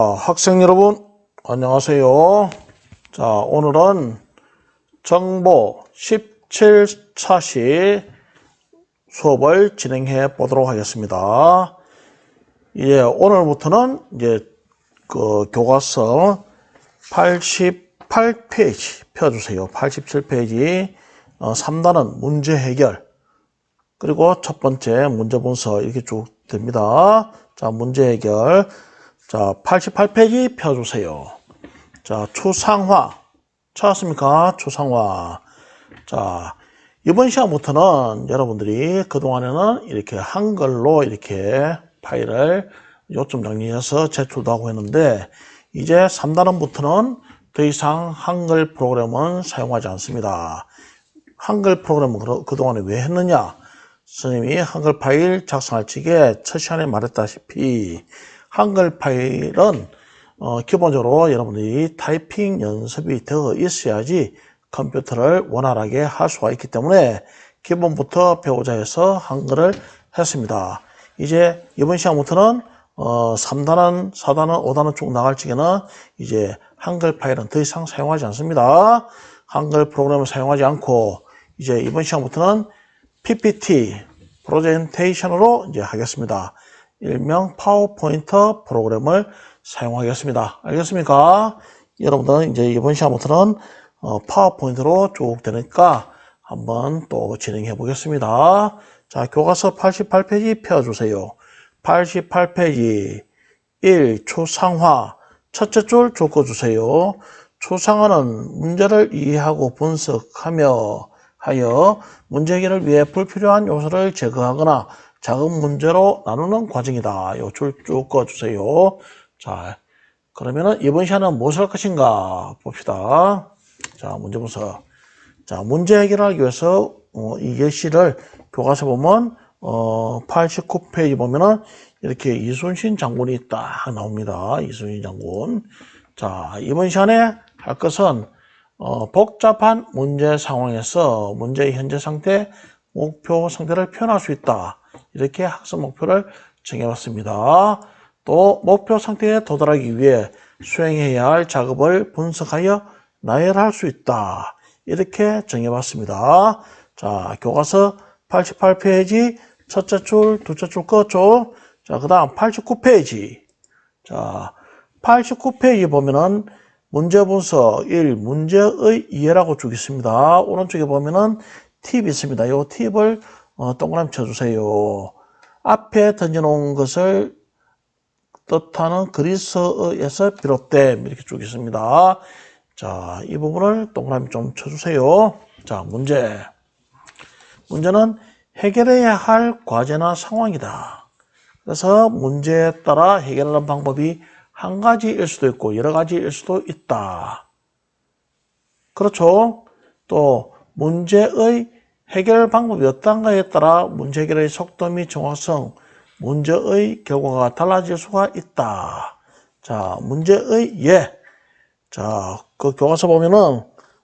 학생 여러분, 안녕하세요. 자, 오늘은 정보 17차시 수업을 진행해 보도록 하겠습니다. 오늘부터는 그 교과서 88페이지 펴주세요. 87페이지 3단원 문제 해결. 그리고 첫 번째 문제 분석 이렇게 쭉 됩니다. 자, 문제 해결. 자, 88페이지 펴주세요. 자, 추상화. 찾았습니까? 추상화. 자, 이번 시간부터는 여러분들이 그동안에는 이렇게 한글로 이렇게 파일을 요점 정리해서 제출도 하고 했는데, 이제 3단원부터는 더 이상 한글 프로그램은 사용하지 않습니다. 한글 프로그램은 그동안에 왜 했느냐? 선생님이 한글 파일 작성할 적에 첫 시간에 말했다시피 한글 파일은 기본적으로 여러분들이 타이핑 연습이 되어 있어야지 컴퓨터를 원활하게 할 수가 있기 때문에 기본부터 배우자 해서 한글을 했습니다. 이제 이번 시간부터는 3단원, 4단원, 5단원 쭉 나갈 적에는 이제 한글 파일은 더 이상 사용하지 않습니다. 한글 프로그램을 사용하지 않고 이제 이번 시간부터는 PPT, 프레젠테이션으로 이제 하겠습니다. 일명 파워포인트 프로그램을 사용하겠습니다. 알겠습니까? 여러분들은 이제 이번 시간부터는 파워포인트로 쭉 되니까 한번 또 진행해 보겠습니다. 자, 교과서 88페이지 펴주세요. 88페이지 1. 추상화. 첫째 줄 적어주세요. 추상화는 문제를 이해하고 분석하며 문제 해결을 위해 불필요한 요소를 제거하거나 작은 문제로 나누는 과정이다. 요 줄 쭉 꺼주세요. 자, 그러면은 이번 시간은 무엇을 할 것인가 봅시다. 자, 문제 분석. 자, 문제 해결하기 위해서 이 예시를 교과서 보면 89페이지 보면은 이렇게 이순신 장군이 딱 나옵니다. 이순신 장군. 자, 이번 시간에 할 것은 복잡한 문제 상황에서 문제의 현재 상태, 목표 상태를 표현할 수 있다. 이렇게 학습 목표를 정해봤습니다. 또 목표 상태에 도달하기 위해 수행해야 할 작업을 분석하여 나열할 수 있다. 이렇게 정해봤습니다. 자, 교과서 88페이지 첫째 줄, 둘째 줄 껐죠. 자, 그 다음 89페이지. 자, 89페이지 보면은 문제 분석 1. 문제의 이해라고 쭉 있습니다. 오른쪽에 보면은 팁이 있습니다. 이 팁을 동그라미 쳐주세요. 앞에 던져놓은 것을 뜻하는 그리스어에서 비롯됨 이렇게 쭉 있습니다. 자, 이 부분을 동그라미 좀 쳐주세요. 자, 문제는 해결해야 할 과제나 상황이다. 그래서 문제에 따라 해결하는 방법이 한 가지일 수도 있고 여러 가지일 수도 있다. 그렇죠? 또 문제의 해결 방법이 어떤가에 따라 문제 해결의 속도 및 정확성, 문제의 결과가 달라질 수가 있다. 자, 문제의 예. 자, 그 교과서 보면은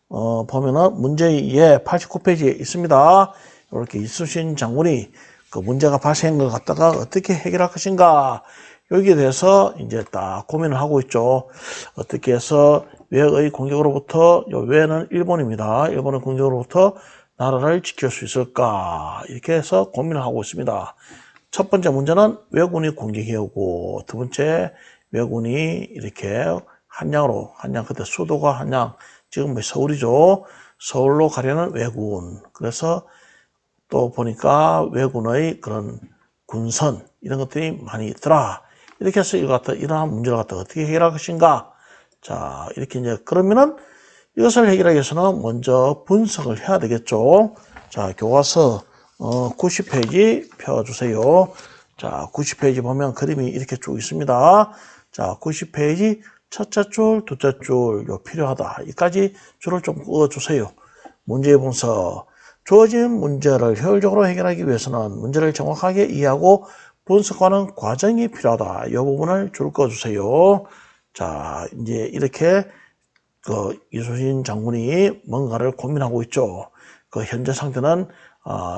문제의 예 89페이지에 있습니다. 이렇게 이순신 장군이 그 문제가 발생한 걸 갖다가 어떻게 해결할 것인가 여기에 대해서 이제 딱 고민을 하고 있죠. 어떻게 해서 외의 공격으로부터, 외는 일본입니다. 일본의 공격으로부터 나라를 지킬 수 있을까? 이렇게 해서 고민을 하고 있습니다. 첫 번째 문제는 왜군이 공격해 오고, 두 번째 왜군이 이렇게 한양 그때 수도가 한양, 지금 서울이죠. 서울로 가려는 왜군. 그래서 또 보니까 왜군의 그런 군선, 이런 것들이 많이 있더라. 이렇게 해서 이러한 문제를 갖다 어떻게 해결할 것인가? 자, 이렇게 이제, 그러면은 이것을 해결하기 위해서는 먼저 분석을 해야 되겠죠. 자, 교과서, 90페이지 펴주세요. 자, 90페이지 보면 그림이 이렇게 쭉 있습니다. 자, 90페이지 첫째 줄, 둘째 줄, 필요하다. 이까지 줄을 좀 그어주세요. 문제 분석. 주어진 문제를 효율적으로 해결하기 위해서는 문제를 정확하게 이해하고 분석하는 과정이 필요하다. 이 부분을 줄 꺼주세요. 자, 이제 이렇게 이순신 장군이 뭔가를 고민하고 있죠. 그 현재 상태는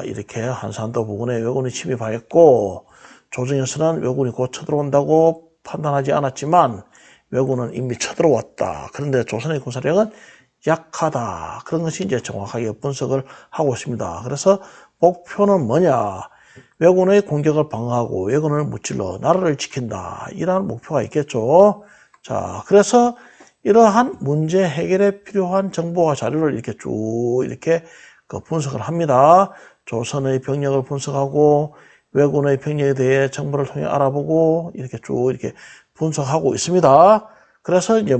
이렇게 한산도 부근에 왜군이 침입하였고 조정에서는 왜군이 곧 쳐들어온다고 판단하지 않았지만 왜군은 이미 쳐들어왔다. 그런데 조선의 군사력은 약하다. 그런 것이 이제 정확하게 분석을 하고 있습니다. 그래서 목표는 뭐냐? 왜군의 공격을 방어하고 왜군을 무찔러 나라를 지킨다. 이러한 목표가 있겠죠. 자, 그래서 이러한 문제 해결에 필요한 정보와 자료를 이렇게 쭉 이렇게 분석을 합니다. 조선의 병력을 분석하고 왜군의 병력에 대해 정보를 통해 알아보고 이렇게 쭉 이렇게 분석하고 있습니다. 그래서 이제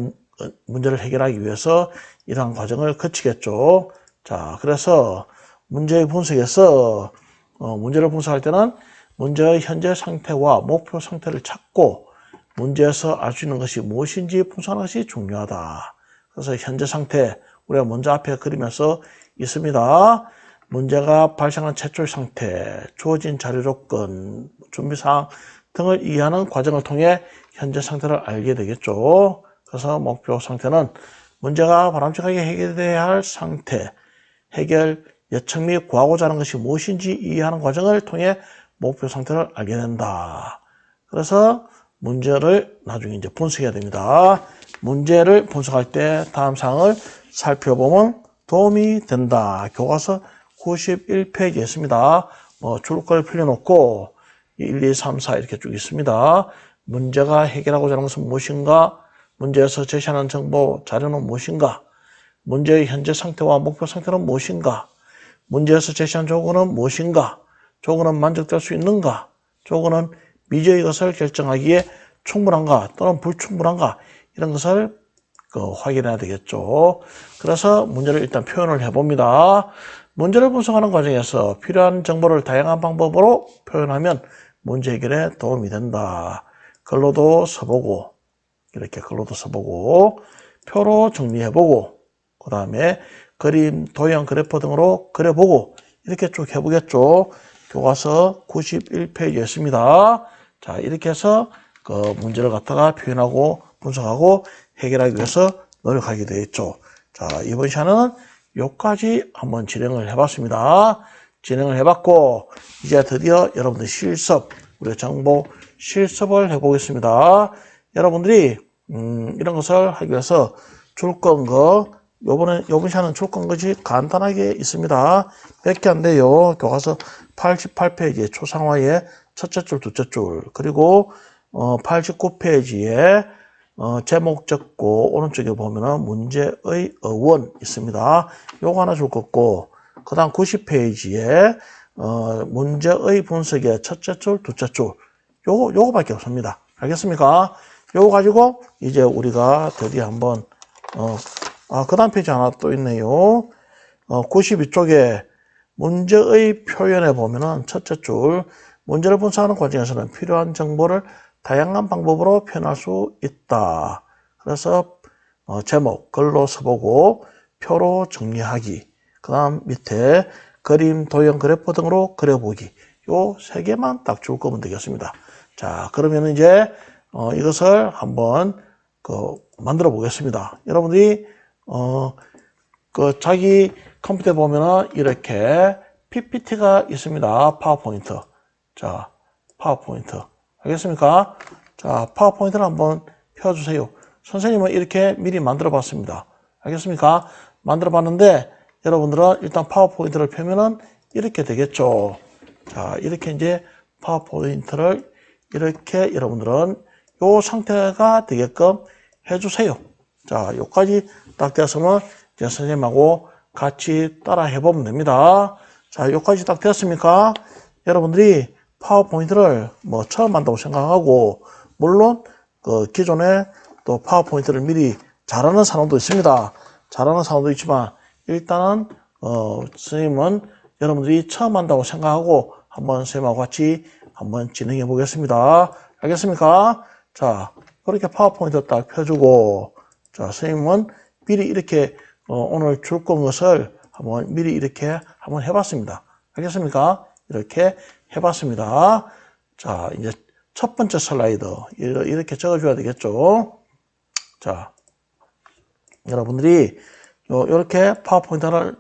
문제를 해결하기 위해서 이러한 과정을 거치겠죠. 자, 그래서 문제의 분석에서 문제를 분석할 때는 문제의 현재 상태와 목표 상태를 찾고 문제에서 알 수 있는 것이 무엇인지 분석하는 것이 중요하다. 그래서 현재 상태 우리가 먼저 앞에 그리면서 있습니다. 문제가 발생한 최초의 상태, 주어진 자료 조건, 준비사항 등을 이해하는 과정을 통해 현재 상태를 알게 되겠죠. 그래서 목표 상태는 문제가 바람직하게 해결돼야 할 상태, 해결 예측 및 구하고자 하는 것이 무엇인지 이해하는 과정을 통해 목표 상태를 알게 된다. 그래서 문제를 나중에 이제 분석해야 됩니다. 문제를 분석할 때 다음 사항을 살펴보면 도움이 된다. 교과서 91페이지에 있습니다. 줄거리 풀려놓고 1, 2, 3, 4 이렇게 쭉 있습니다. 문제가 해결하고자 하는 것은 무엇인가? 문제에서 제시하는 정보, 자료는 무엇인가? 문제의 현재 상태와 목표 상태는 무엇인가? 문제에서 제시한 조건은 무엇인가? 조건은 만족될 수 있는가? 조건은 미지의 것을 결정하기에 충분한가 또는 불충분한가? 이런 것을 확인해야 되겠죠. 그래서 문제를 일단 표현을 해봅니다. 문제를 분석하는 과정에서 필요한 정보를 다양한 방법으로 표현하면 문제 해결에 도움이 된다. 글로도 써보고 이렇게 글로도 써보고 표로 정리해보고 그 다음에 그림, 도형, 그래프 등으로 그려보고 이렇게 쭉 해보겠죠. 교과서 91페이지에 있습니다. 자, 이렇게 해서 그 문제를 갖다가 표현하고 분석하고 해결하기 위해서 노력하게 되어 있죠. 자, 이번 시간은 여기까지 한번 진행을 해봤습니다. 진행을 해봤고 이제 드디어 여러분들 실습, 우리 정보 실습을 해보겠습니다. 여러분들이 이런 것을 하기 위해서 줄 건 거 요번 시간은 줄 건 것이 간단하게 있습니다. 몇 개 안 돼요. 교과서 88페이지에 초상화의 첫째 줄, 둘째 줄, 그리고 89페이지에 제목 적고 오른쪽에 보면은 문제의 어원 있습니다. 요거 하나 줄 거고 그 다음 90페이지에 문제의 분석의 첫째 줄, 둘째 줄 요거밖에 없습니다. 알겠습니까? 요거 가지고 이제 우리가 드디어 한번 그 다음 페이지 하나 또 있네요. 92쪽에 문제의 표현에 보면은 첫째 줄 문제를 분석하는 과정에서는 필요한 정보를 다양한 방법으로 표현할 수 있다. 그래서 제목 글로 써보고 표로 정리하기 그 다음 밑에 그림, 도형, 그래프 등으로 그려보기 요 세 개만 딱 줄 거면 되겠습니다. 자, 그러면 이제 이것을 한번 만들어 보겠습니다. 여러분들이 자기 컴퓨터에 보면은 이렇게 PPT가 있습니다. 파워포인트. 자, 파워포인트. 알겠습니까? 자, 파워포인트를 한번 펴주세요. 선생님은 이렇게 미리 만들어 봤습니다. 알겠습니까? 만들어 봤는데 여러분들은 일단 파워포인트를 펴면은 이렇게 되겠죠. 자, 이렇게 이제 파워포인트를 이렇게 여러분들은 요 상태가 되게끔 해주세요. 자, 요까지 딱 됐으면 이제 선생님하고 같이 따라 해보면 됩니다. 자, 요까지 딱 됐습니까? 여러분들이 파워포인트를 처음 한다고 생각하고, 물론, 기존에 또 파워포인트를 미리 잘하는 사람도 있습니다. 잘하는 사람도 있지만, 일단은, 선생님은 여러분들이 처음 한다고 생각하고, 한번 선생님하고 같이 한번 진행해 보겠습니다. 알겠습니까? 자, 그렇게 파워포인트 딱 펴주고, 자, 선생님은 미리 이렇게, 오늘 줄 건 것을 한번 미리 이렇게 한번 해봤습니다. 알겠습니까? 이렇게 해봤습니다. 자, 이제 첫 번째 슬라이드. 이렇게 적어줘야 되겠죠? 자, 여러분들이 이렇게 파워포인트를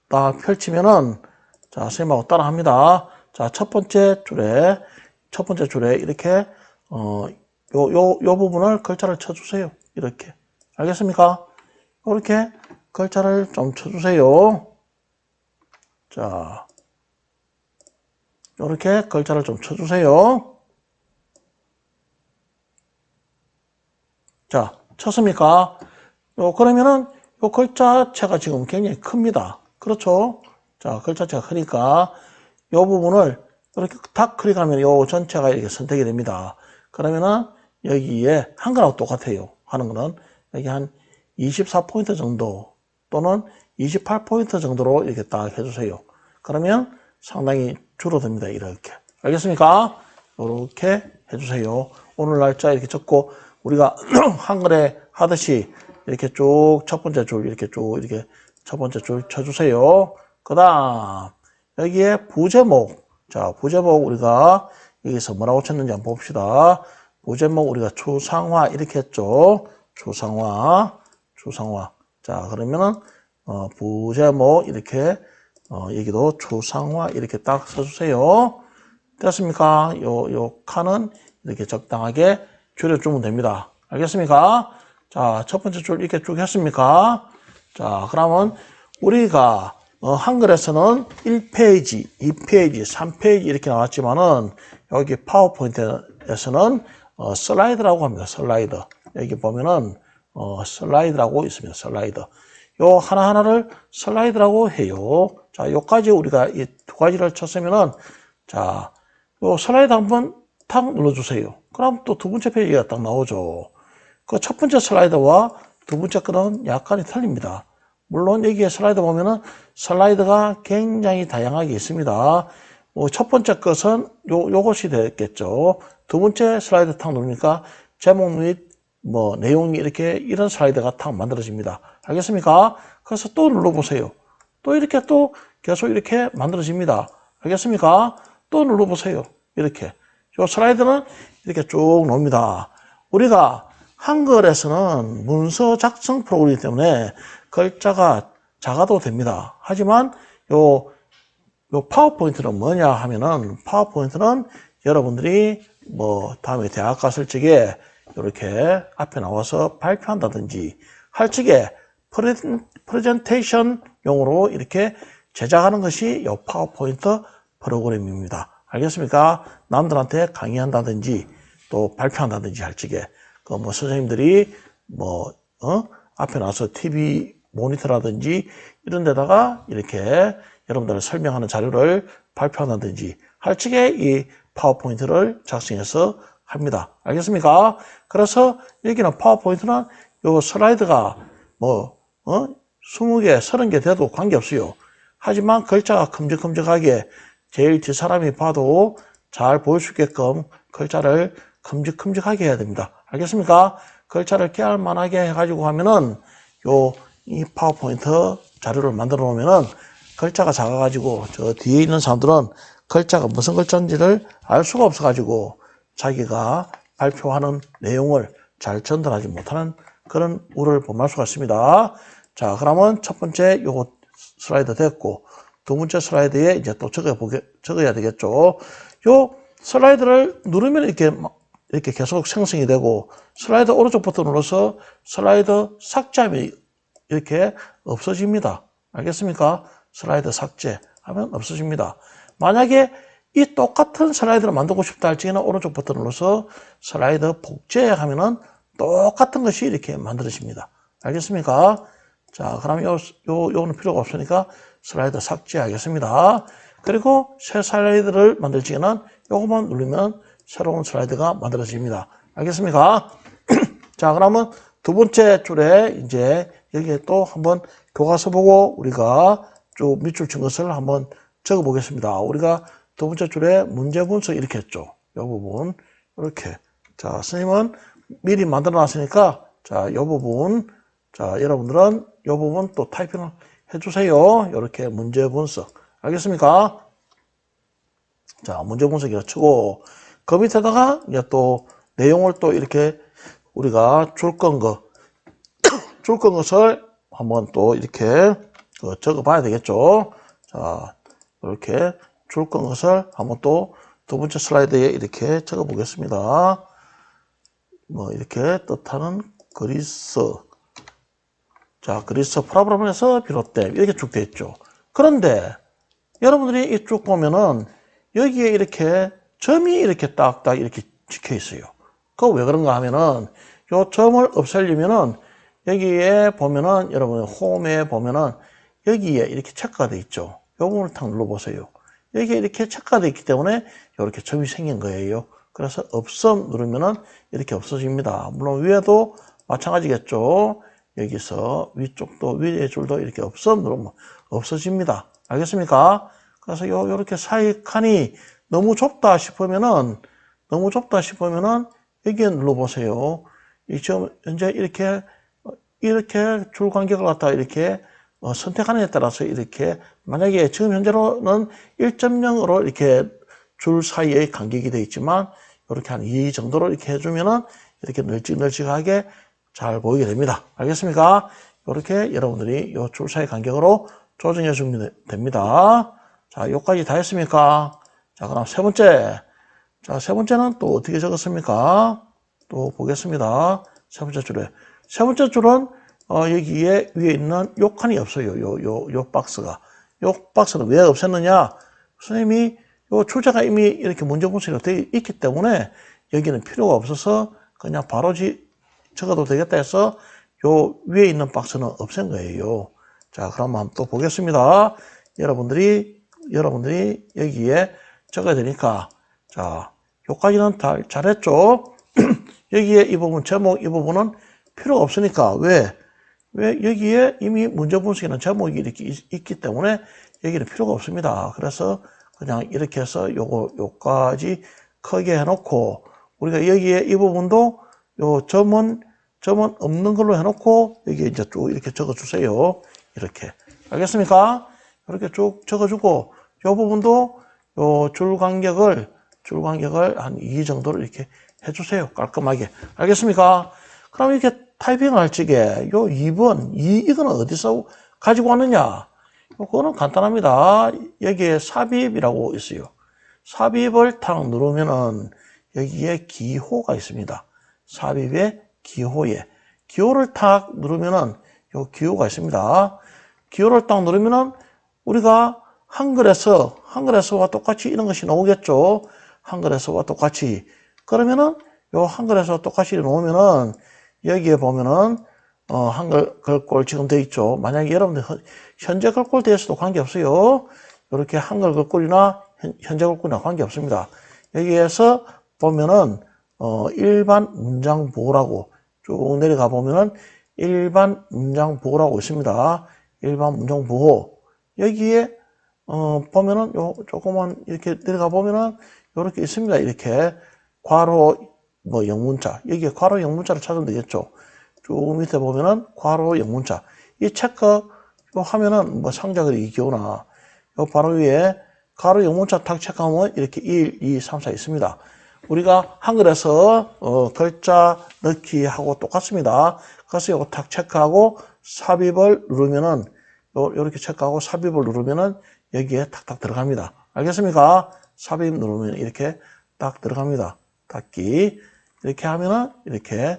딱 펼치면은, 자, 선생님하고 따라 합니다. 자, 첫 번째 줄에 이렇게, 요 부분을 글자를 쳐주세요. 이렇게. 알겠습니까? 이렇게 글자를 좀 쳐주세요. 자, 이렇게 글자를 좀 쳐주세요. 자, 쳤습니까? 그러면은 요 글자체가 지금 굉장히 큽니다. 그렇죠? 자, 글자체가 크니까 요 부분을 이렇게 딱 클릭하면 요 전체가 이렇게 선택이 됩니다. 그러면은 여기에 한글하고 똑같아요. 하는 거는 여기 한 24포인트 정도 또는 28포인트 정도로 이렇게 딱 해주세요. 그러면 상당히 줄어듭니다. 이렇게. 알겠습니까? 이렇게 해주세요. 오늘 날짜 이렇게 적고 우리가 한글에 하듯이 이렇게 쭉 첫 번째 줄 이렇게 쭉 이렇게 첫 번째 줄 쳐주세요. 그 다음 여기에 부제목. 자, 부제목 우리가 여기서 뭐라고 쳤는지 한번 봅시다. 부제목 우리가 추상화 이렇게 했죠. 추상화. 자, 그러면은 부제목 이렇게 여기도 추상화 이렇게 딱 써주세요. 됐습니까? 요 칸은 이렇게 적당하게 줄여주면 됩니다. 알겠습니까? 자, 첫 번째 줄 이렇게 쭉 했습니까? 자, 그러면 우리가 한글에서는 1페이지, 2페이지, 3페이지 이렇게 나왔지만은 여기 파워포인트에서는 슬라이드라고 합니다. 슬라이드. 여기 보면은 슬라이드라고 있습니다. 슬라이드. 요 하나하나를 슬라이드라고 해요. 자, 요까지 우리가 이 두 가지를 쳤으면은 자, 요 슬라이드 한번 탁 눌러주세요. 그럼 또 두 번째 페이지가 딱 나오죠. 그 첫 번째 슬라이드와 두 번째 거는 약간이 틀립니다. 물론 여기에 슬라이드 보면은 슬라이드가 굉장히 다양하게 있습니다. 첫 번째 것은 요것이 되겠죠. 두 번째 슬라이드 탁 누르니까 제목 및 내용이 이렇게 이런 슬라이드가 탁 만들어집니다. 알겠습니까? 그래서 또 눌러보세요. 또 이렇게 또 계속 이렇게 만들어집니다. 알겠습니까? 또 눌러보세요. 이렇게. 요 슬라이드는 이렇게 쭉 나옵니다. 우리가 한글에서는 문서 작성 프로그램이기 때문에 글자가 작아도 됩니다. 하지만 요 파워포인트는 뭐냐 하면은 파워포인트는 여러분들이 다음에 대학 갔을 적에 이렇게 앞에 나와서 발표한다든지 할 적에 프레젠테이션용으로 이렇게 제작하는 것이 요 파워포인트 프로그램입니다. 알겠습니까? 남들한테 강의한다든지 또 발표한다든지 할 적에 선생님들이 앞에 나와서 TV 모니터라든지 이런 데다가 이렇게 여러분들 설명하는 자료를 발표한다든지 할 적에 이 파워포인트를 작성해서 합니다. 알겠습니까? 그래서 여기는 파워포인트는 요 슬라이드가 20개, 30개 돼도 관계없어요. 하지만 글자가 큼직큼직하게 제일 뒷사람이 봐도 잘 보일 수 있게끔 글자를 큼직큼직하게 해야 됩니다. 알겠습니까? 글자를 깨알만하게 해가지고 하면은 이 파워포인트 자료를 만들어 놓으면은 글자가 작아가지고 저 뒤에 있는 사람들은 글자가 무슨 글자인지를 알 수가 없어가지고 자기가 발표하는 내용을 잘 전달하지 못하는 그런 우려를 범할 수가 있습니다. 자, 그러면 첫 번째 요거 슬라이드 됐고 두 번째 슬라이드에 이제 또 적어야 되겠죠. 요 슬라이드를 누르면 이렇게 계속 생성이 되고 슬라이드 오른쪽 버튼 눌러서 슬라이드 삭제하면 이렇게 없어집니다. 알겠습니까? 슬라이드 삭제하면 없어집니다. 만약에 이 똑같은 슬라이드를 만들고 싶다 할 적에는 오른쪽 버튼 눌러서 슬라이드 복제하면은 똑같은 것이 이렇게 만들어집니다. 알겠습니까? 자, 그럼 요거는 필요가 없으니까 슬라이드 삭제하겠습니다. 그리고 새 슬라이드를 만들 적에는 요거만 누르면 새로운 슬라이드가 만들어집니다. 알겠습니까? 자, 그러면 두 번째 줄에 이제 여기에 또 한번 교과서 보고 우리가 쭉 밑줄 친 것을 한번 적어 보겠습니다. 우리가 두 번째 줄에 문제 분석 이렇게 했죠. 이 부분 이렇게. 자, 선생님은 미리 만들어 놨으니까 자, 이 부분 자, 여러분들은 이 부분 또 타이핑을 해주세요. 이렇게 문제 분석. 알겠습니까? 자, 문제 분석이라 치고 그 밑에다가 이제 또 내용을 또 이렇게 우리가 줄 건 것을 한번 또 이렇게 적어 봐야 되겠죠. 자, 이렇게 줄 건 것을 한번 또 두 번째 슬라이드에 이렇게 적어 보겠습니다. 이렇게 뜻하는 그리스. 자, 그리스 프로브럼에서 비롯된 이렇게 쭉 돼 있죠. 그런데 여러분들이 이쪽 보면은 여기에 이렇게 점이 이렇게 딱딱 이렇게 찍혀 있어요. 그거 왜 그런가 하면은 요 점을 없애려면은 여기에 보면은 여러분 홈에 보면은 여기에 이렇게 체크가 돼 있죠. 요 부분을 탁 눌러보세요. 여기에 이렇게 체크가 돼 있기 때문에 이렇게 점이 생긴 거예요. 그래서 없음 누르면은 이렇게 없어집니다. 물론 위에도 마찬가지겠죠. 여기서 위쪽도 위에 줄도 이렇게 없음 누르면 없어집니다. 알겠습니까? 그래서 요렇게 사이 칸이 너무 좁다 싶으면은 여기에 눌러보세요. 지금 현재 이렇게 줄 간격을 갖다가 이렇게 선택하는 데 따라서 이렇게 만약에 지금 현재로는 1.0으로 이렇게 줄 사이에 간격이 되어 있지만 이렇게 한 2 정도로 이렇게 해주면은 이렇게 널찍널찍하게 잘 보이게 됩니다. 알겠습니까? 이렇게 여러분들이 이 줄 사이 간격으로 조정해 주면 됩니다. 자, 여기까지 다 했습니까? 자, 그럼 세 번째. 자, 세 번째는 또 어떻게 적었습니까? 또 보겠습니다. 세 번째 줄에. 세 번째 줄은, 여기에 위에 있는 요 칸이 없어요. 요 박스가. 요 박스는 왜 없앴느냐? 선생님이 요 출제가 이미 이렇게 문제 분석이 되어 있기 때문에 여기는 필요가 없어서 그냥 바로 적어도 되겠다 해서 요 위에 있는 박스는 없앤 거예요. 자, 그럼 한번 또 보겠습니다. 여러분들이 여기에 적어야 되니까. 자, 요까지는 다 잘했죠? 여기에 이 부분, 제목 이 부분은 필요가 없으니까. 왜 여기에 이미 문제 분석에는 제목이 이렇게 있기 때문에 여기는 필요가 없습니다. 그래서 그냥 이렇게 해서 요까지 크게 해놓고, 우리가 여기에 이 부분도 요 점은 없는 걸로 해놓고, 여기에 이제 쭉 이렇게 적어주세요. 이렇게. 알겠습니까? 이렇게 쭉 적어주고, 요 부분도 요 줄 간격을 한 2 정도로 이렇게 해주세요. 깔끔하게. 알겠습니까? 그럼 이렇게 타이핑을 할 적에 요 2번, 이거는 어디서 가지고 왔느냐? 그거는 간단합니다. 여기에 삽입이라고 있어요. 삽입을 탁 누르면은 여기에 기호가 있습니다. 삽입의 기호를 탁 누르면은 요 기호가 있습니다. 기호를 딱 누르면은 우리가 한글에서와 똑같이 이런 것이 나오겠죠. 한글에서와 똑같이. 그러면은 요 한글에서 똑같이 나오면은 여기에 보면은 한글 글꼴 지금 되어 있죠. 만약에 여러분들 현재 글꼴 대해서도 관계없어요. 이렇게 한글 글꼴이나 현재 글꼴이나 관계없습니다. 여기에서 보면은 일반 문장 보호라고 쭉 내려가 보면은 일반 문장 보호라고 있습니다. 일반 문장 보호. 여기에 보면은 요 조그만 이렇게 내려가 보면은 요렇게 있습니다. 이렇게 괄호 영문자. 여기에 괄호 영문자를 찾으면 되겠죠. 쭉 밑에 보면은 괄호 영문자. 이 체크 하면은 상자 그리기 기호나 요 바로 위에 괄호 영문자 탁 체크하면 이렇게 1, 2, 3, 4 있습니다. 우리가 한글에서 글자 넣기 하고 똑같습니다. 그래서 요거 탁 체크하고 삽입을 누르면은 요렇게 체크하고 삽입을 누르면은 여기에 탁탁 들어갑니다. 알겠습니까? 삽입 누르면 이렇게 딱 들어갑니다. 닫기. 이렇게 하면은 이렇게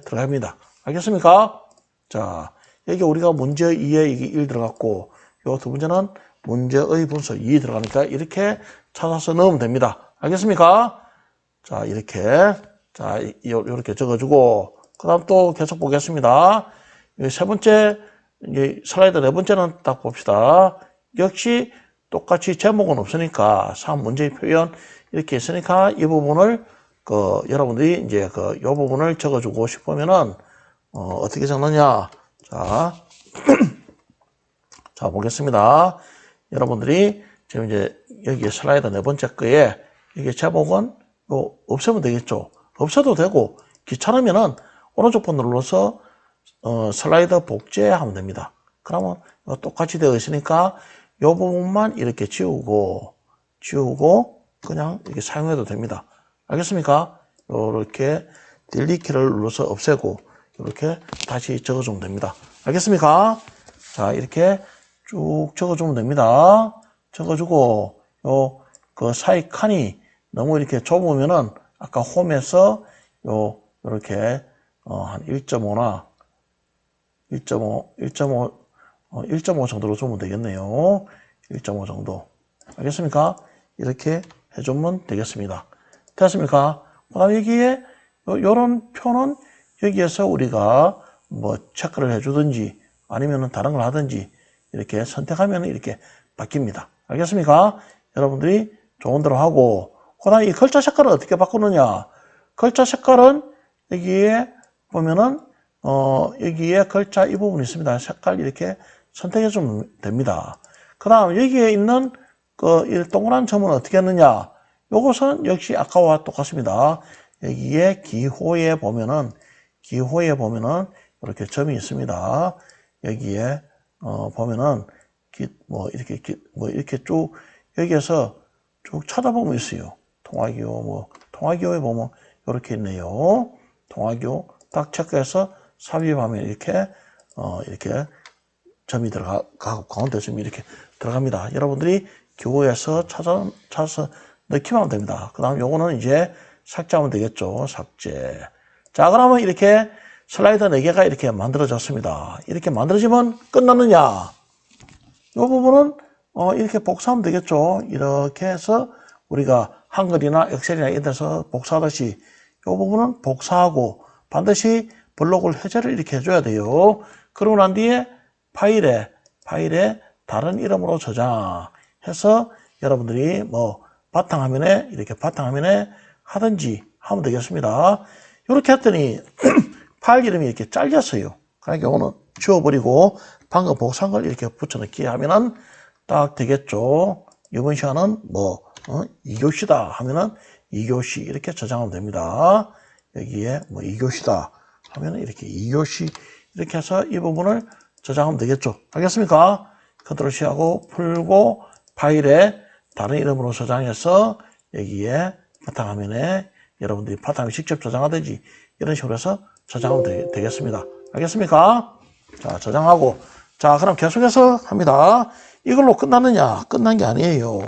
들어갑니다. 알겠습니까? 자, 여기 우리가 문제 2에 이게 1 들어갔고, 요 두 번째는 문제의 분수 2 들어가니까 이렇게 찾아서 넣으면 됩니다. 알겠습니까? 자, 요렇게 적어주고, 그 다음 또 계속 보겠습니다. 세 번째, 이제 슬라이드 네 번째는 딱 봅시다. 역시 똑같이 제목은 없으니까 3문제의 표현 이렇게 있으니까 이 부분을 여러분들이 이제 요 부분을 적어주고 싶으면은 어떻게 적느냐? 자 보겠습니다. 여러분들이 지금 이제 여기 슬라이드 네 번째 거에 이게 제목은 없애면 되겠죠. 없애도 되고 귀찮으면은 오른쪽 번 눌러서 슬라이드 복제하면 됩니다. 그러면 똑같이 되어 있으니까 이 부분만 이렇게 지우고 그냥 이렇게 사용해도 됩니다. 알겠습니까? 이렇게 딜리트 키를 눌러서 없애고 이렇게 다시 적어주면 됩니다. 알겠습니까? 자, 이렇게 쭉 적어주면 됩니다. 적어주고 그 사이 칸이 너무 이렇게 좁으면은 아까 홈에서 이렇게 한 1.5나 1.5 정도로 주면 되겠네요. 1.5 정도. 알겠습니까? 이렇게 해주면 되겠습니다. 됐습니까? 여기에, 요런 표는 여기에서 우리가 뭐 체크를 해주든지 아니면 다른 걸 하든지 이렇게 선택하면 이렇게 바뀝니다. 알겠습니까? 여러분들이 좋은 대로 하고, 그 다음에 이 글자 색깔을 어떻게 바꾸느냐? 글자 색깔은 여기에 보면은, 여기에 글자 이 부분이 있습니다. 색깔 이렇게 선택해 주면 됩니다. 그 다음 여기에 있는 이 동그란 점은 어떻게 했느냐? 요것은 역시 아까와 똑같습니다. 여기에 기호에 보면은 이렇게 점이 있습니다. 여기에 보면은 이렇게 쭉 여기에서 쭉 쳐다보면 있어요. 통화기호에 보면 이렇게 있네요. 통화기호 딱 체크해서 삽입하면 이렇게 점이 들어가고 가운데 점이 이렇게 들어갑니다. 여러분들이 기호에서 찾아서 넣기만 하면 됩니다. 그 다음 요거는 이제 삭제하면 되겠죠. 삭제. 자, 그러면 이렇게 슬라이더 4개가 이렇게 만들어졌습니다. 이렇게 만들어지면 끝났느냐? 요 부분은 이렇게 복사하면 되겠죠. 이렇게 해서 우리가 한글이나 엑셀이나 이런 데서 복사하듯이 요 부분은 복사하고 반드시 블록을 해제를 이렇게 해줘야 돼요. 그러고 난 뒤에 파일에 다른 이름으로 저장해서 여러분들이 뭐 바탕화면에 하든지 하면 되겠습니다. 이렇게 했더니 파일 이름이 이렇게 잘렸어요. 그러니까 이거는 지워버리고 방금 복사한 걸 이렇게 붙여넣기 하면은 딱 되겠죠. 이번 시간은 2교시다 하면은 2교시 이렇게 저장하면 됩니다. 여기에 2교시다 하면은 이렇게 2교시 이렇게 해서 이 부분을 저장하면 되겠죠. 알겠습니까? 컨트롤 C하고 풀고 파일에 다른 이름으로 저장해서 여기에 바탕화면에 여러분들이 바탕을 직접 저장하든지 이런 식으로 해서 저장하면 되겠습니다. 알겠습니까? 자, 저장하고. 자, 그럼 계속해서 합니다. 이걸로 끝났느냐? 끝난 게 아니에요.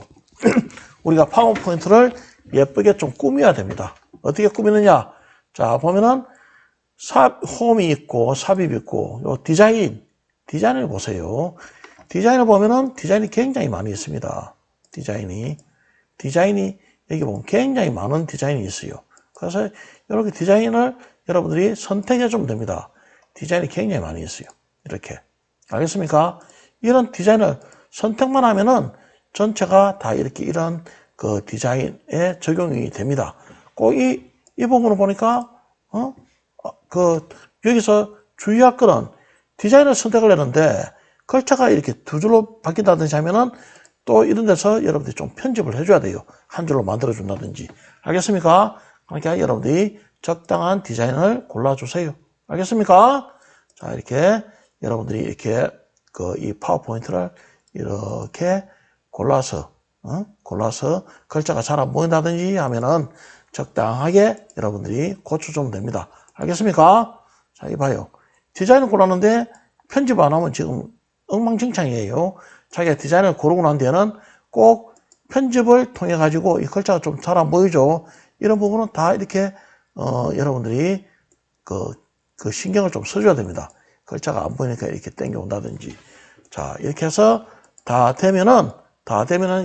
우리가 파워포인트를 예쁘게 좀 꾸며야 됩니다. 어떻게 꾸미느냐? 자, 보면은 홈이 있고 삽입이 있고 요 디자인을 보세요. 디자인을 보면은 디자인이 굉장히 많이 있습니다. 디자인이 여기 보면 굉장히 많은 디자인이 있어요. 그래서 이렇게 디자인을 여러분들이 선택해 주면 됩니다. 디자인이 굉장히 많이 있어요. 이렇게. 알겠습니까? 이런 디자인을 선택만 하면은 전체가 다 이렇게 이런 그 디자인에 적용이 됩니다. 꼭 이 부분을 보니까, 여기서 주의할 거는 디자인을 선택을 했는데 글자가 이렇게 두 줄로 바뀐다든지 하면은 또 이런 데서 여러분들이 좀 편집을 해줘야 돼요. 한 줄로 만들어준다든지. 알겠습니까? 그러니까 여러분들이 적당한 디자인을 골라주세요. 알겠습니까? 자, 이렇게 여러분들이 이렇게 이 파워포인트를 이렇게 골라서 글자가 잘 안 보인다든지 하면은 적당하게 여러분들이 고쳐주면 됩니다. 알겠습니까? 자, 이봐요. 디자인을 골랐는데 편집 안 하면 지금 엉망진창이에요. 자기가 디자인을 고르고 난 뒤에는 꼭 편집을 통해 가지고 이 글자가 좀 잘 안 보이죠. 이런 부분은 다 이렇게 여러분들이 그 신경을 좀 써줘야 됩니다. 글자가 안 보이니까 이렇게 당겨 온다든지. 자, 이렇게 해서 다 되면은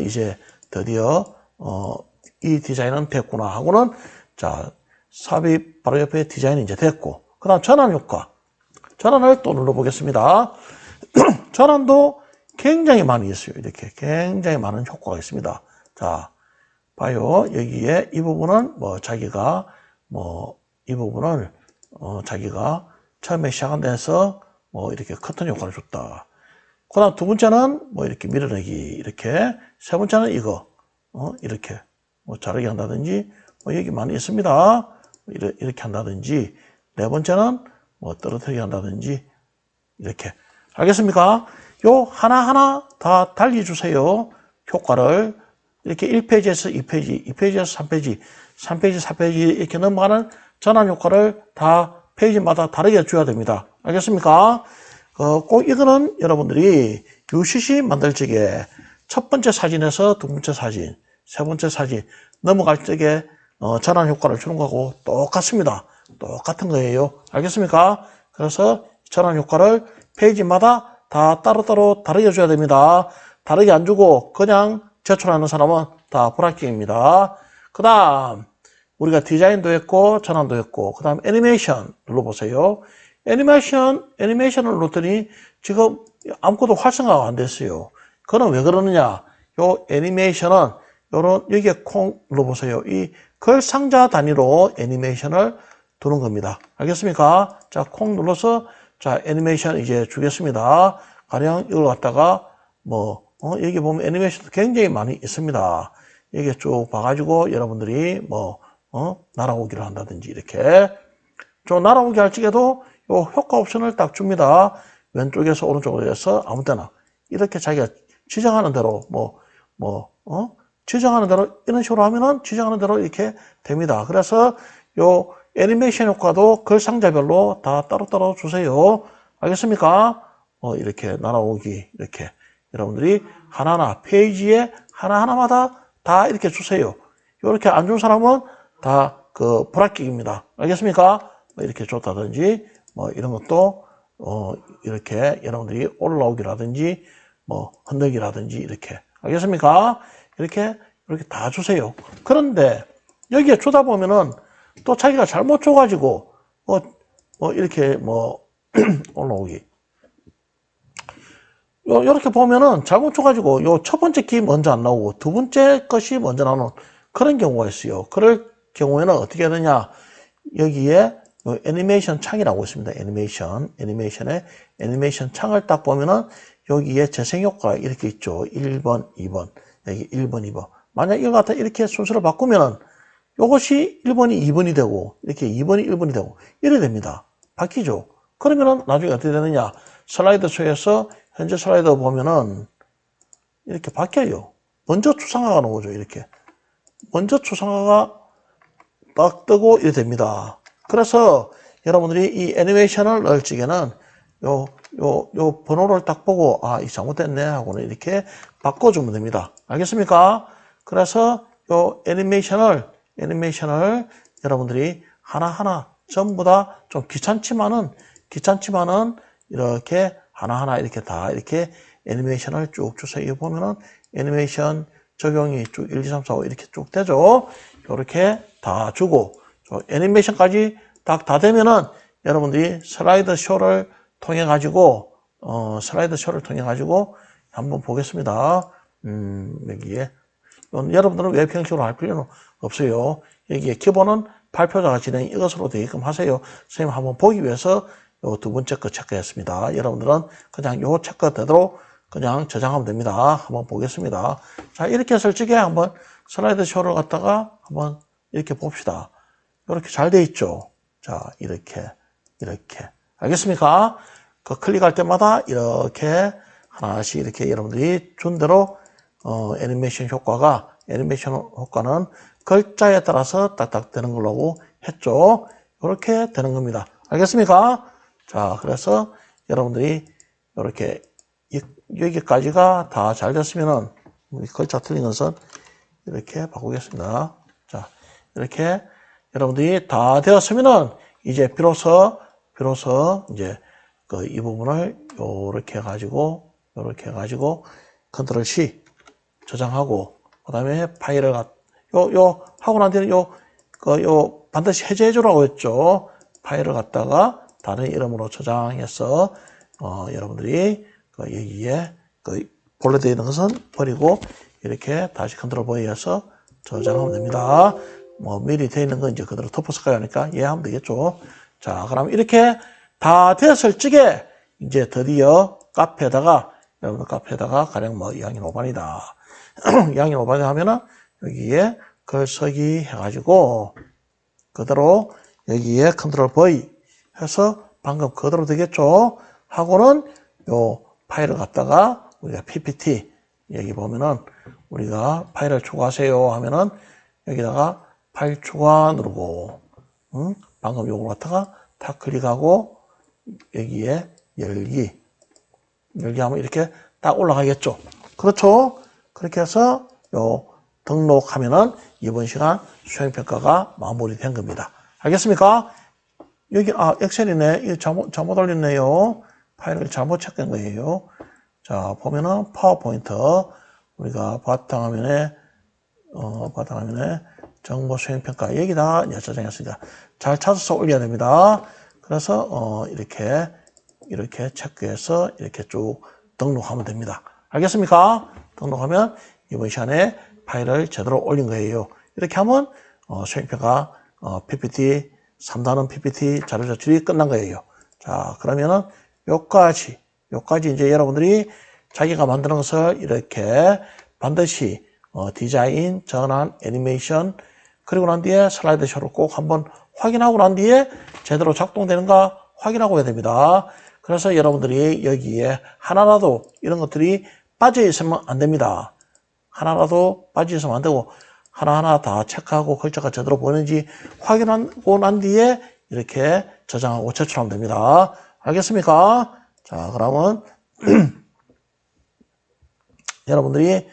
이제 드디어 이 디자인은 됐구나 하고는 자, 삽입 바로 옆에 디자인이 이제 됐고, 그 다음 전환 효과. 전환을 또 눌러보겠습니다. 전환도 굉장히 많이 있어요. 이렇게 굉장히 많은 효과가 있습니다. 자, 봐요. 여기에 이 부분은 자기가 이 부분을 자기가 처음에 시작한 데서 이렇게 커튼 효과를 줬다. 그 다음 두 번째는 이렇게 밀어내기 이렇게, 세 번째는 이거 이렇게 자르게 한다든지 여기 많이 있습니다. 이렇게 한다든지, 네 번째는 떨어뜨리게 한다든지 이렇게. 알겠습니까? 요 하나하나 다 달리주세요. 효과를 이렇게 1페이지에서 2페이지, 2페이지에서 3페이지, 3페이지, 4페이지 이렇게 넘어가는 전환 효과를 다 페이지마다 다르게 줘야 됩니다. 알겠습니까? 꼭 이거는 여러분들이 UCC 만들 적에 첫 번째 사진에서 두 번째 사진, 세 번째 사진 넘어갈 적에 전환 효과를 주는 거하고 똑같습니다. 똑같은 거예요. 알겠습니까? 그래서 전환 효과를 페이지마다 다 따로따로 다르게 줘야 됩니다. 다르게 안 주고 그냥 제출하는 사람은 다 불합격입니다. 그 다음 우리가 디자인도 했고 전환도 했고 그 다음 애니메이션 눌러보세요. 애니메이션을 눌렀더니 지금 아무것도 활성화가 안 됐어요. 그건 왜 그러느냐? 요 애니메이션은 요런 여기에 콩 눌러보세요. 이 글 상자 단위로 애니메이션을 두는 겁니다. 알겠습니까? 자, 콩 눌러서 자 애니메이션 이제 주겠습니다. 가령 이걸 갖다가 여기 보면 애니메이션도 굉장히 많이 있습니다. 여기 쭉 봐가지고 여러분들이 날아오기를 한다든지 이렇게 저 날아오기 할 적에도 요 효과 옵션을 딱 줍니다. 왼쪽에서 오른쪽으로 해서 아무 때나 이렇게 자기가 지정하는 대로 지정하는 대로 이런 식으로 하면은 지정하는 대로 이렇게 됩니다. 그래서 요 애니메이션 효과도 글 상자별로 다 따로따로 주세요. 알겠습니까? 이렇게 날아오기 이렇게 여러분들이 하나하나 페이지에 하나하나마다 다 이렇게 주세요. 이렇게 안 준 사람은 다 그 불합격입니다. 알겠습니까? 이렇게 줬다든지 이런 것도 이렇게 여러분들이 올라오기라든지 흔들기라든지 이렇게 알겠습니까? 이렇게 다 주세요. 그런데 여기에 주다 보면은 또 자기가 잘못 줘가지고 이렇게 올라오기 이렇게 보면은 잘못 줘가지고 요 첫 번째 키 먼저 안 나오고 두 번째 것이 먼저 나오는 그런 경우가 있어요. 그럴 경우에는 어떻게 해야 되냐? 여기에 애니메이션 창이라고 있습니다. 애니메이션에 애니메이션 창을 딱 보면은 여기에 재생 효과가 이렇게 있죠. 1번, 2번, 여기 1번, 2번. 만약 이거 같아 이렇게 순서를 바꾸면은 이것이 1번이 2번이 되고 이렇게 2번이 1번이 되고 이래 됩니다. 바뀌죠. 그러면은 나중에 어떻게 되느냐? 슬라이드 쇼에서 현재 슬라이드 보면은 이렇게 바뀌어요. 먼저 추상화가 나오죠. 이렇게 먼저 추상화가 딱 뜨고 이래 됩니다. 그래서 여러분들이 이 애니메이션을 넣을 적에는 요 번호를 딱 보고 이 잘못됐네 하고는 이렇게 바꿔주면 됩니다. 알겠습니까? 그래서 요 애니메이션을 여러분들이 하나하나 전부 다 좀 귀찮지만은 이렇게 하나하나 이렇게 다 이렇게 애니메이션을 쭉 주세요. 보면은 애니메이션 적용이 쭉 1, 2, 3, 4, 5 이렇게 쭉 되죠. 이렇게 다 주고 애니메이션까지 딱 다 되면은 여러분들이 슬라이드 쇼를 통해 가지고 한번 보겠습니다. 여기에 여러분들은 웹 형식으로 할 필요는 없어요. 여기에 기본은 발표자가 진행 이것으로 되게끔 하세요. 선생님 한번 보기 위해서 요 두 번째 거 체크했습니다. 여러분들은 그냥 요 체크대로 그냥 저장하면 됩니다. 한번 보겠습니다. 자, 이렇게 했을 적에 한번 슬라이드 쇼를 갖다가 한번 이렇게 봅시다. 이렇게 잘 돼 있죠. 자, 이렇게. 알겠습니까? 그 클릭할 때마다 이렇게 하나씩 이렇게 여러분들이 준 대로 애니메이션 효과는 글자에 따라서 딱딱 되는 걸로 했죠. 이렇게 되는 겁니다. 알겠습니까? 자, 그래서 여러분들이 이렇게 여기까지가 다 잘 됐으면은 글자 틀린 것은 이렇게 바꾸겠습니다. 자, 이렇게 여러분들이 다 되었으면은 이제 비로소 이제 이 부분을 요렇게 해가지고 컨트롤 C 저장하고 그다음에 파일을 하고 난 뒤에는 반드시 해제해 주라고 했죠. 파일을 갖다가 다른 이름으로 저장해서 여러분들이 여기에 본래 되어 있는 것은 버리고 이렇게 다시 컨트롤 V에서 저장하면 됩니다. 미리 되어 있는 건 이제 그대로 덮어서 하니까 이해하면 되겠죠. 자, 그럼 이렇게 다 되었을 적에 이제 드디어 여러분들 카페에다가 가령 2학년 5반이다. 2학년 5반이 하면은 여기에 글쓰기 해가지고 그대로 여기에 컨트롤 V 해서 방금 그대로 되겠죠. 하고는 요 파일을 갖다가 우리가 PPT 여기 보면은 우리가 파일을 추가하세요 하면은 여기다가 파일 추가 누르고 방금 요걸 갖다가 탁 클릭하고 여기에 열기 하면 이렇게 딱 올라가겠죠. 그렇죠. 그렇게 해서 요 등록하면은 이번 시간 수행평가가 마무리된 겁니다. 알겠습니까? 여기, 엑셀이네. 이거 잘못 올렸네요. 파일을 잘못 체크한 거예요. 자, 보면은 파워포인트. 우리가 바탕화면에 정보 수행평가. 여기다 저장했으니까 잘 찾아서 올려야 됩니다. 그래서, 이렇게 체크해서 이렇게 쭉 등록하면 됩니다. 알겠습니까? 등록하면 이번 시간에 파일을 제대로 올린 거예요. 이렇게 하면, 수행평가, PPT, 3단원 PPT 자료 제출이 끝난 거예요. 자, 그러면은 요까지 이제 여러분들이 자기가 만드는 것을 이렇게 반드시 디자인, 전환, 애니메이션, 그리고 난 뒤에 슬라이드쇼를 꼭 한번 확인하고 난 뒤에 제대로 작동되는가 확인하고 해야 됩니다. 그래서 여러분들이 여기에 하나라도 이런 것들이 빠져 있으면 안 됩니다. 하나라도 빠져 있으면 안 되고 하나하나 다 체크하고 글자가 제대로 보이는지 확인하고 난 뒤에 이렇게 저장하고 제출하면 됩니다. 알겠습니까? 자, 그러면 여러분들이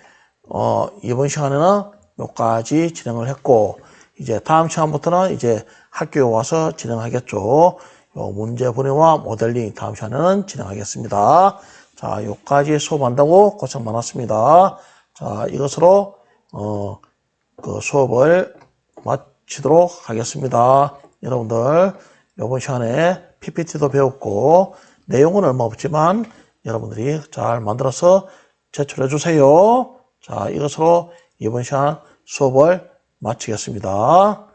이번 시간에는 여기까지 진행을 했고 이제 다음 시간부터는 이제 학교에 와서 진행하겠죠. 요 문제 분해와 모델링 다음 시간에는 진행하겠습니다. 자, 여기까지 수업한다고 고생 많았습니다. 자, 이것으로 그 수업을 마치도록 하겠습니다. 여러분들 이번 시간에 PPT도 배웠고 내용은 얼마 없지만 여러분들이 잘 만들어서 제출해 주세요. 자, 이것으로 이번 시간 수업을 마치겠습니다.